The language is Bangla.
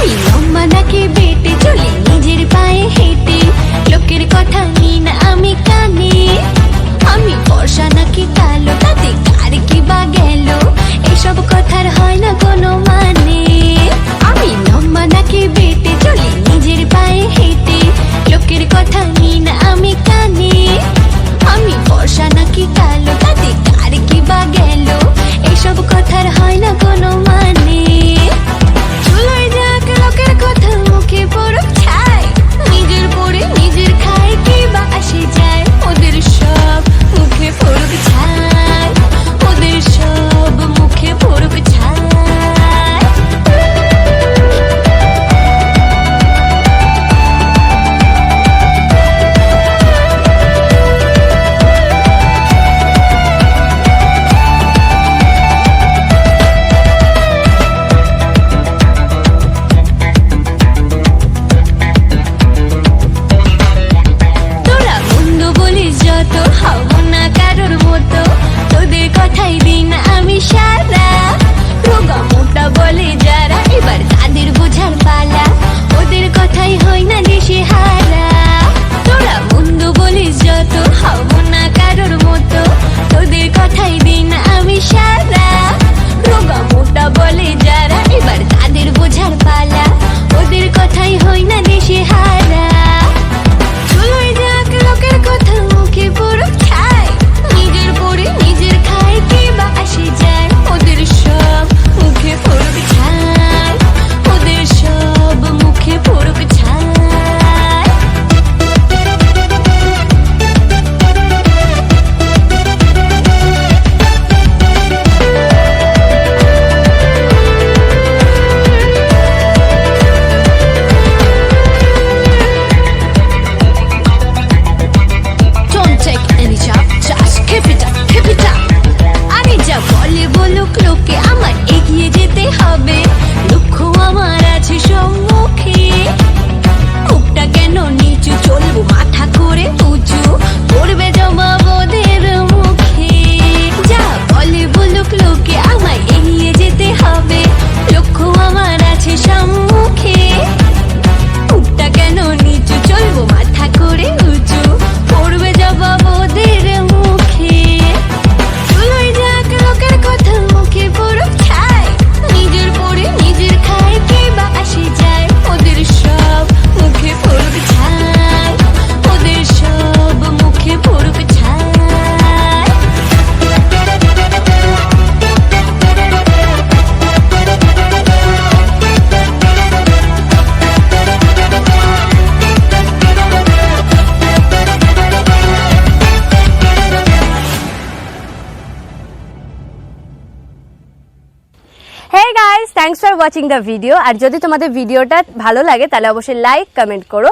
আমি লম্বা নাকি বেটে চলি নিজের পায়ে হেঁটে, লোকের কথা নিই না আমি কানে। আমি বর্ষা নাকি কালো, তাতে কার কি বা গেল, এসব কথার হয় না কোনো মানে। আমি লম্বা নাকি বেটে চলি নিজের পায়ে হেঁটে, লোকের কথা নিই না আমি কানে। আমি বর্ষা নাকি কালো, তাতে কার কি বা গেল, এসব কথার হয় না কোনো মানে। চুলোয় যাক লোকের কথা মুখে পড়ুক ছাই, নিজের পড়ে নিজের খায় কি বা আসে যায়, ওদের সব মুখে পড়ুক ছাই, ওদের সব মুখে পড়ুক ছাই। তোরা বন্ধু বলিস যত, হব না কারোর মতো, তোদের কথাই দিই না আমি সারা। রোগা মোটা বলে যারা, এবার তাদের বোঝার পালা, ওদের কথাই হয় না দেশে হারা। তোরা বন্ধু বলিস যত, হব না কারোর মতো, তোদের কথাই দিই না আমি সারা। রোগা মোটা বলে যারা, এবার তাদের বোঝার পালা, ওদের কথাই হয় না দেশে হারা। চুলোয় যাক লোকের কথা মুখে পড়ুক ছাই, নিজের পড়ে নিজের খায় কি বা আসে যায়, ওদের সব মুখে পড়ুক ছাই, ওদের সব মুখে পড়ুক ছাই। Don't take any job, just keep it up, keep it up. আরে যা বলে বলুক লোকে, আমার এগিয়ে যেতে হবে, লক্ষ্য আমার আছে সম্মুখে। মুখটা কেন নিচু, চলবো মাথা করে উঁচু, পড়বে জবাব ওদের মুখে। যা বলে বলুক লোকে, আমায় এগিয়ে যেতে হবে, লক্ষ্য আমার আছে সম্মুখে। মুখটা কেন নিচু, চলবো মাথা করে উঁচু, পড়বে জবাব ওদের মুখে। চুলোয় যাক লোকের কথা মুখে পড়ুক ছাই, নিজের পড়ে নিজের খায় কি বা আসে যায়, ওদের সব মুখে পড়ুক ছাই, ওদের সব মুখে পড়ুক ছাই। Hey guys, thanks for watching the video. আর যদি তোমাদের ভিডিওটা ভালো লাগে তাহলে অবশ্যই লাইক কমেন্ট করো।